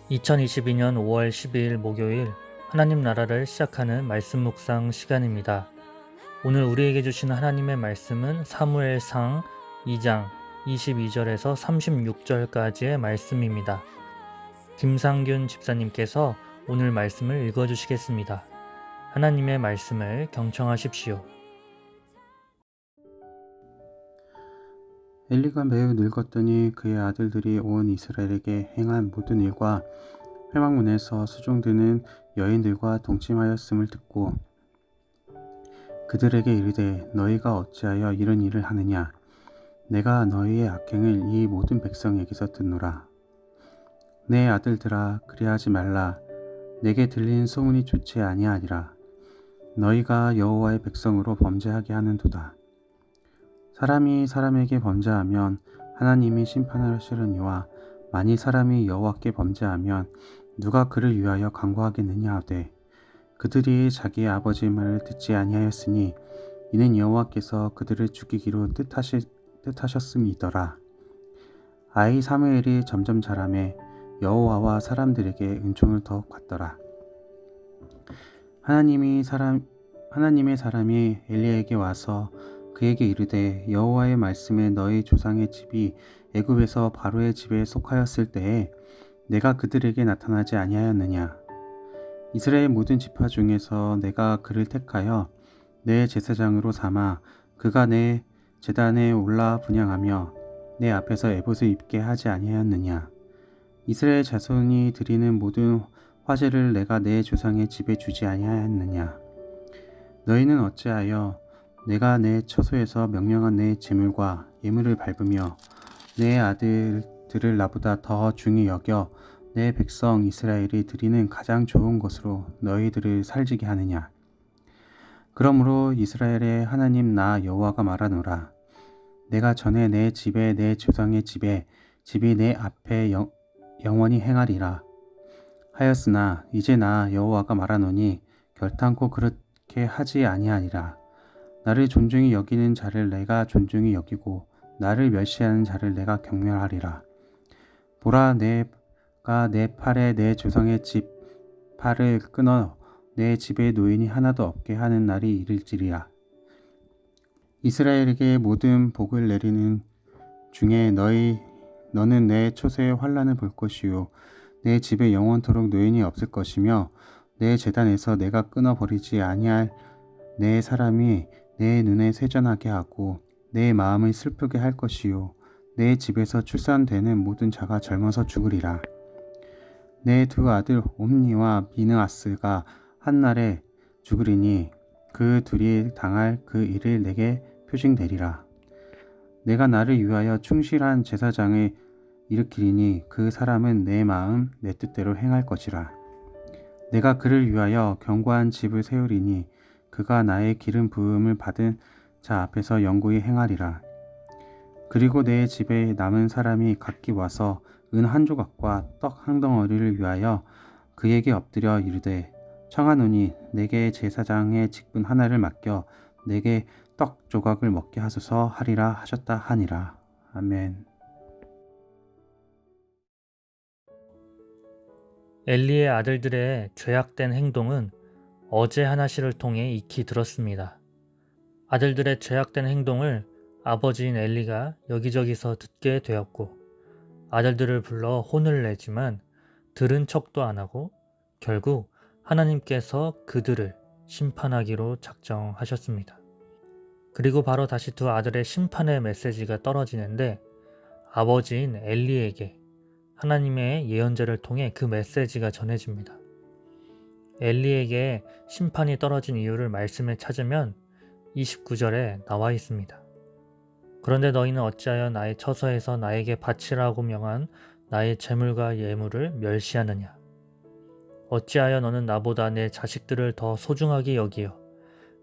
2022년 5월 12일 목요일 하나님 나라를 시작하는 말씀 묵상 시간입니다. 오늘 우리에게 주신 하나님의 말씀은 사무엘상 2장 22절에서 36절까지의 말씀입니다. 김상균 집사님께서 오늘 말씀을 읽어주시겠습니다. 하나님의 말씀을 경청하십시오. 엘리가 매우 늙었더니 그의 아들들이 온 이스라엘에게 행한 모든 일과 회막문에서 수종드는 여인들과 동침하였음을 듣고 그들에게 이르되 너희가 어찌하여 이런 일을 하느냐. 내가 너희의 악행을 이 모든 백성에게서 듣노라. 내 아들들아, 그리하지 말라. 내게 들린 소문이 좋지 아니하니라. 너희가 여호와의 백성으로 범죄하게 하는도다. 사람이 사람에게 범죄하면 하나님이 심판하시려니와 만일 사람이 여호와께 범죄하면 누가 그를 위하여 간구하겠느냐 하되 그들이 자기의 아버지의 말을 듣지 아니하였으니 이는 여호와께서 그들을 죽이기로 뜻하셨음이더라. 아이 사무엘이 점점 자라매 여호와와 사람들에게 은총을 더욱 받더라. 하나님의 사람이 엘리야에게 와서 그에게 이르되 여호와의 말씀에 너희 조상의 집이 애굽에서 바로의 집에 속하였을 때에 내가 그들에게 나타나지 아니하였느냐. 이스라엘 모든 지파 중에서 내가 그를 택하여 내 제사장으로 삼아 그가 내 제단에 올라 분향하며 내 앞에서 에봇을 입게 하지 아니하였느냐. 이스라엘 자손이 드리는 모든 화제를 내가 내 조상의 집에 주지 아니하였느냐. 너희는 어찌하여 내가 내 처소에서 명령한 내 제물과 예물을 밟으며 내 아들들을 나보다 더 중히 여겨 내 백성 이스라엘이 드리는 가장 좋은 것으로 너희들을 살지게 하느냐. 그러므로 이스라엘의 하나님 나 여호와가 말하노라. 내가 전에 내 집에 내 조상의 집이 내 앞에 영원히 행하리라 하였으나 이제 나 여호와가 말하노니 결탄코 그렇게 하지 아니하리라. 나를 존중히 여기는 자를 내가 존중히 여기고 나를 멸시하는 자를 내가 경멸하리라. 보라, 내가 내 팔에 내 조상의 집 팔을 끊어 내 집에 노인이 하나도 없게 하는 날이 이를지리라. 이스라엘에게 모든 복을 내리는 중에 너는 내 초세의 환난을 볼 것이요 내 집에 영원토록 노인이 없을 것이며 내 제단에서 내가 끊어버리지 아니할 내 사람이 내 눈에 쇠전하게 하고 내 마음을 슬프게 할 것이요 내 집에서 출산되는 모든 자가 젊어서 죽으리라. 내 두 아들 옴니와 비느하스가 한날에 죽으리니 그 둘이 당할 그 일을 내게 표징되리라. 내가 나를 위하여 충실한 제사장을 일으키리니 그 사람은 내 마음 내 뜻대로 행할 것이라. 내가 그를 위하여 견고한 집을 세우리니 그가 나의 기름 부음을 받은 자 앞에서 영구히 행하리라. 그리고 내 집에 남은 사람이 각기 와서 은 한 조각과 떡 한 덩어리를 위하여 그에게 엎드려 이르되 청하노니 내게 제사장의 직분 하나를 맡겨 내게 떡 조각을 먹게 하소서 하리라 하셨다 하니라. 아멘. 엘리의 아들들의 죄악된 행동은 어제 하나씨를 통해 익히 들었습니다. 아들들의 죄악된 행동을 아버지인 엘리가 여기저기서 듣게 되었고 아들들을 불러 혼을 내지만 들은 척도 안 하고 결국 하나님께서 그들을 심판하기로 작정하셨습니다. 그리고 바로 다시 두 아들의 심판의 메시지가 떨어지는데 아버지인 엘리에게 하나님의 예언자를 통해 그 메시지가 전해집니다. 엘리에게 심판이 떨어진 이유를 말씀에 찾으면 29절에 나와 있습니다. 그런데 너희는 어찌하여 나의 처소에서 나에게 바치라고 명한 나의 제물과 예물을 멸시하느냐. 어찌하여 너는 나보다 내 자식들을 더 소중하게 여기어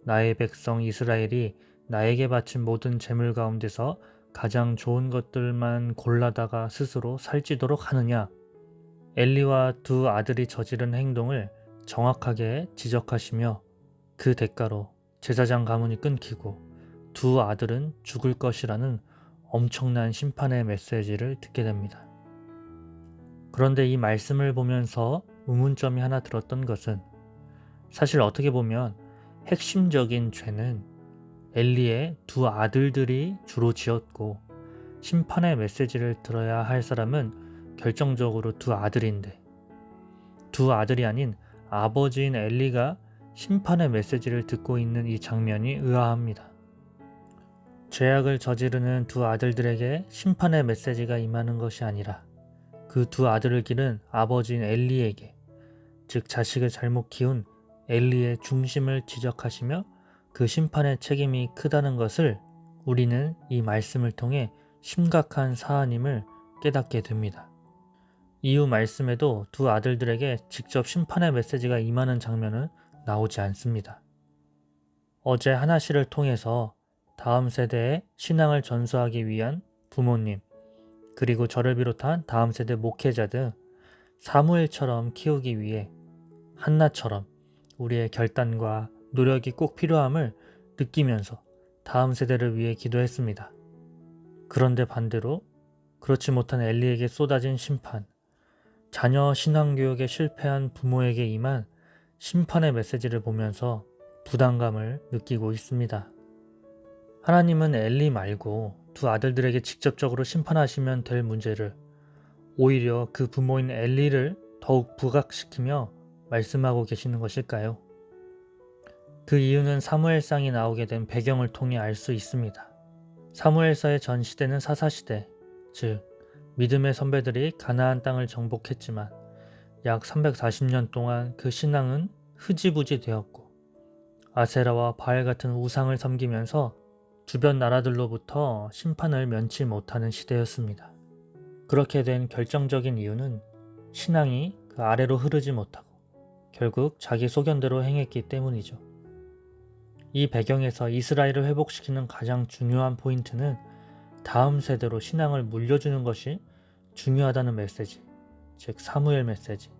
나의 백성 이스라엘이 나에게 바친 모든 제물 가운데서 가장 좋은 것들만 골라다가 스스로 살찌도록 하느냐. 엘리와 두 아들이 저지른 행동을 정확하게 지적하시며 그 대가로 제사장 가문이 끊기고 두 아들은 죽을 것이라는 엄청난 심판의 메시지를 듣게 됩니다. 그런데 이 말씀을 보면서 의문점이 하나 들었던 것은 사실 어떻게 보면 핵심적인 죄는 엘리의 두 아들들이 주로 지었고 심판의 메시지를 들어야 할 사람은 결정적으로 두 아들인데 두 아들이 아닌 아버지인 엘리가 심판의 메시지를 듣고 있는 이 장면이 의아합니다. 죄악을 저지르는 두 아들들에게 심판의 메시지가 임하는 것이 아니라 그 두 아들을 기른 아버지인 엘리에게, 즉 자식을 잘못 키운 엘리의 중심을 지적하시며 그 심판의 책임이 크다는 것을 우리는 이 말씀을 통해 심각한 사안임을 깨닫게 됩니다. 이후 말씀에도 두 아들들에게 직접 심판의 메시지가 임하는 장면은 나오지 않습니다. 어제 하나씨를 통해서 다음 세대의 신앙을 전수하기 위한 부모님, 그리고 저를 비롯한 다음 세대 목회자 등 사무엘처럼 키우기 위해 한나처럼 우리의 결단과 노력이 꼭 필요함을 느끼면서 다음 세대를 위해 기도했습니다. 그런데 반대로 그렇지 못한 엘리에게 쏟아진 심판, 자녀 신앙교육에 실패한 부모에게 임한 심판의 메시지를 보면서 부담감을 느끼고 있습니다. 하나님은 엘리 말고 두 아들들에게 직접적으로 심판하시면 될 문제를 오히려 그 부모인 엘리를 더욱 부각시키며 말씀하고 계시는 것일까요? 그 이유는 사무엘상이 나오게 된 배경을 통해 알 수 있습니다. 사무엘서의 전 시대는 사사시대, 즉 믿음의 선배들이 가나안 땅을 정복했지만 약 340년 동안 그 신앙은 흐지부지 되었고 아세라와 바알 같은 우상을 섬기면서 주변 나라들로부터 심판을 면치 못하는 시대였습니다. 그렇게 된 결정적인 이유는 신앙이 그 아래로 흐르지 못하고 결국 자기 소견대로 행했기 때문이죠. 이 배경에서 이스라엘을 회복시키는 가장 중요한 포인트는 다음 세대로 신앙을 물려주는 것이 중요하다는 메시지, 즉 사무엘 메시지,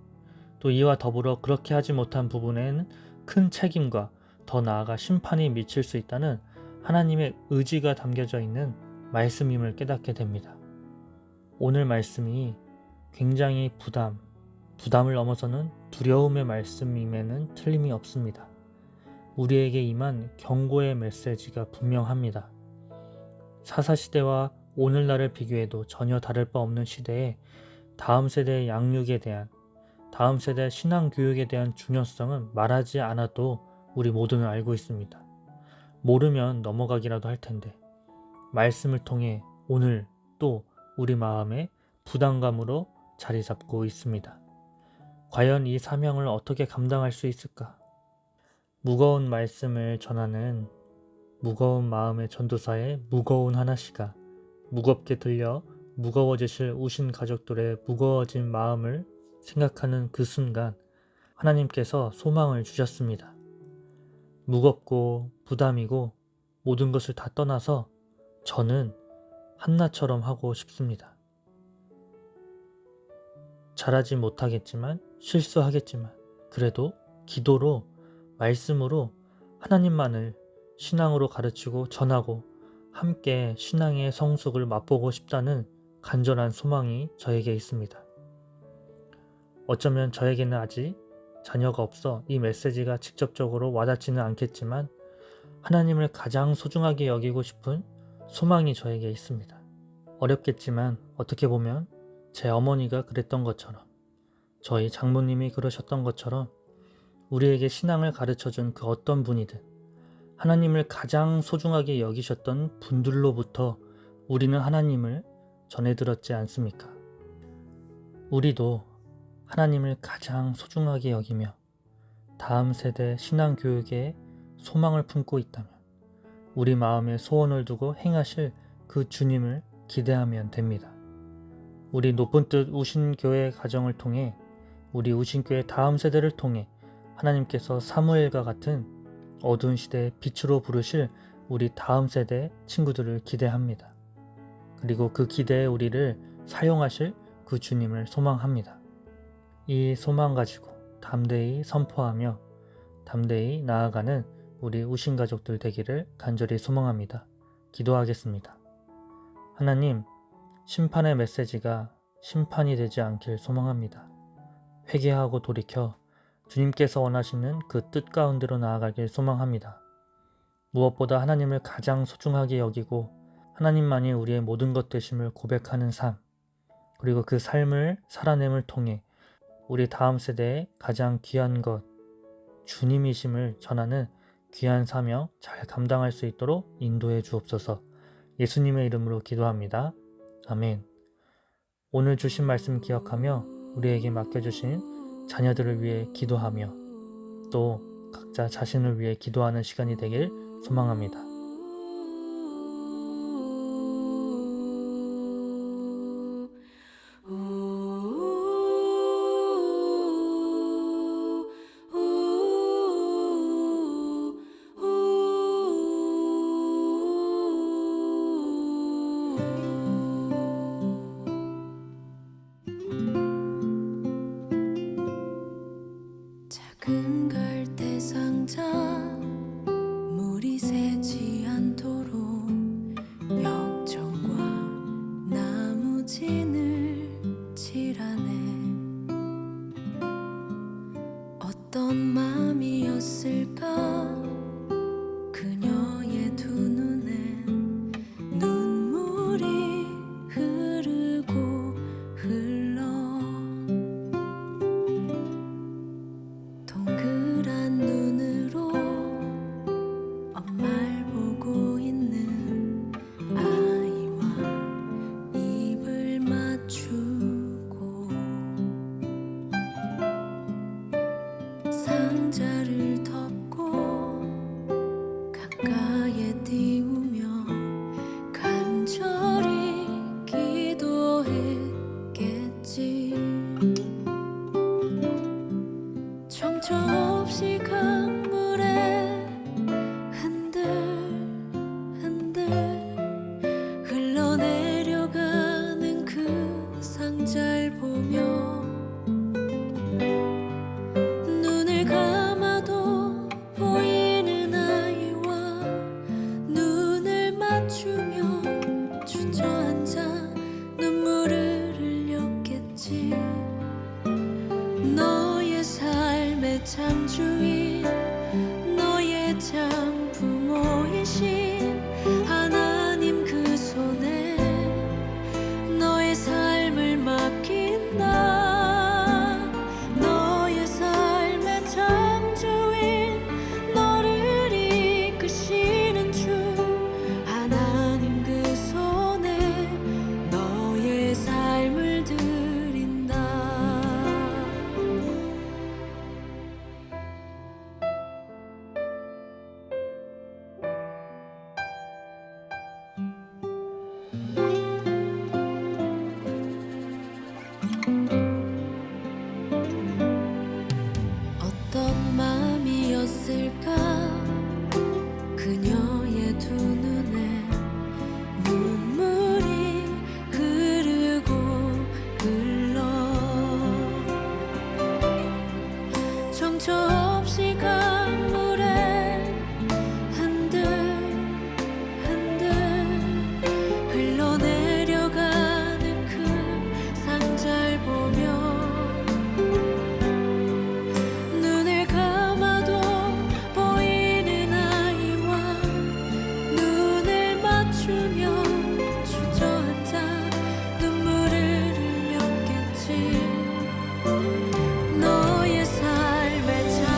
또 이와 더불어 그렇게 하지 못한 부분에는 큰 책임과 더 나아가 심판이 미칠 수 있다는 하나님의 의지가 담겨져 있는 말씀임을 깨닫게 됩니다. 오늘 말씀이 굉장히 부담을 넘어서는 두려움의 말씀임에는 틀림이 없습니다. 우리에게 임한 경고의 메시지가 분명합니다. 사사시대와 오늘날을 비교해도 전혀 다를 바 없는 시대에 다음 세대의 양육에 대한, 다음 세대 신앙교육에 대한 중요성은 말하지 않아도 우리 모두는 알고 있습니다. 모르면 넘어가기라도 할 텐데 말씀을 통해 오늘 또 우리 마음에 부담감으로 자리 잡고 있습니다. 과연 이 사명을 어떻게 감당할 수 있을까? 무거운 말씀을 전하는 무거운 마음의 전도사의 무거운 하나씨가 무겁게 들려 무거워지실 우신 가족들의 무거워진 마음을 생각하는 그 순간 하나님께서 소망을 주셨습니다. 무겁고 부담이고 모든 것을 다 떠나서 저는 한나처럼 하고 싶습니다. 잘하지 못하겠지만 실수하겠지만 그래도 기도로 말씀으로 하나님만을 신앙으로 가르치고 전하고 함께 신앙의 성숙을 맛보고 싶다는 간절한 소망이 저에게 있습니다. 어쩌면 저에게는 아직 자녀가 없어 이 메시지가 직접적으로 와닿지는 않겠지만 하나님을 가장 소중하게 여기고 싶은 소망이 저에게 있습니다. 어렵겠지만 어떻게 보면 제 어머니가 그랬던 것처럼 저희 장모님이 그러셨던 것처럼 우리에게 신앙을 가르쳐준 그 어떤 분이든 하나님을 가장 소중하게 여기셨던 분들로부터 우리는 하나님을 전해들었지 않습니까? 우리도 하나님을 가장 소중하게 여기며 다음 세대 신앙 교육에 소망을 품고 있다면 우리 마음에 소원을 두고 행하실 그 주님을 기대하면 됩니다. 우리 높은 뜻 우신교회 가정을 통해 우리 우신교회 다음 세대를 통해 하나님께서 사무엘과 같은 어두운 시대의 빛으로 부르실 우리 다음 세대 친구들을 기대합니다. 그리고 그 기대에 우리를 사용하실 그 주님을 소망합니다. 이 소망 가지고 담대히 선포하며 담대히 나아가는 우리 우신 가족들 되기를 간절히 소망합니다. 기도하겠습니다. 하나님, 심판의 메시지가 심판이 되지 않길 소망합니다. 회개하고 돌이켜 주님께서 원하시는 그 뜻 가운데로 나아가길 소망합니다. 무엇보다 하나님을 가장 소중하게 여기고 하나님만이 우리의 모든 것 되심을 고백하는 삶, 그리고 그 삶을 살아냄을 통해 우리 다음 세대에 가장 귀한 것, 주님이심을 전하는 귀한 사명 잘 감당할 수 있도록 인도해 주옵소서. 예수님의 이름으로 기도합니다. 아멘. 오늘 주신 말씀 기억하며 우리에게 맡겨주신 자녀들을 위해 기도하며 또 각자 자신을 위해 기도하는 시간이 되길 소망합니다. 작은 갈대 상자 물이 새지 않도록 역청과 나무진을 칠하네. 어떤 맘이었을까 그녀의 두 눈엔 눈물이 흐르고 흘러 동그란 눈으로 엄마를 보고 있는 아이와 입을 맞추고 상자를 덮고 가까이에 띄우며 간절히 기도했겠지. 정처 없이 강물에 흔들흔들 흘러내려가는 그 상자를 보며 눈을 감아도 보이는 아이와 눈을 맞추며 주저앉아 눈물을 흘렸겠지. 너의 삶의 참 주인, 너의 참 부모이신 하나님 그 손에 너의 삶을 맡긴다. 너의 삶의 참 주인, 너를 이끄시는 주 하나님 그 손에 너의 삶을 드린다. 어떤 마음이었을까 그녀의 두 눈에 눈물이 흐르고 흘러 정처 없이 강물에 흔들흔들 흘러내려가는 그 상자를 보며 눈을 감아도 보이는 아이와 눈을 맞추며 주저앉아 눈물을 흘렸겠지. 너의 삶의 참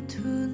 두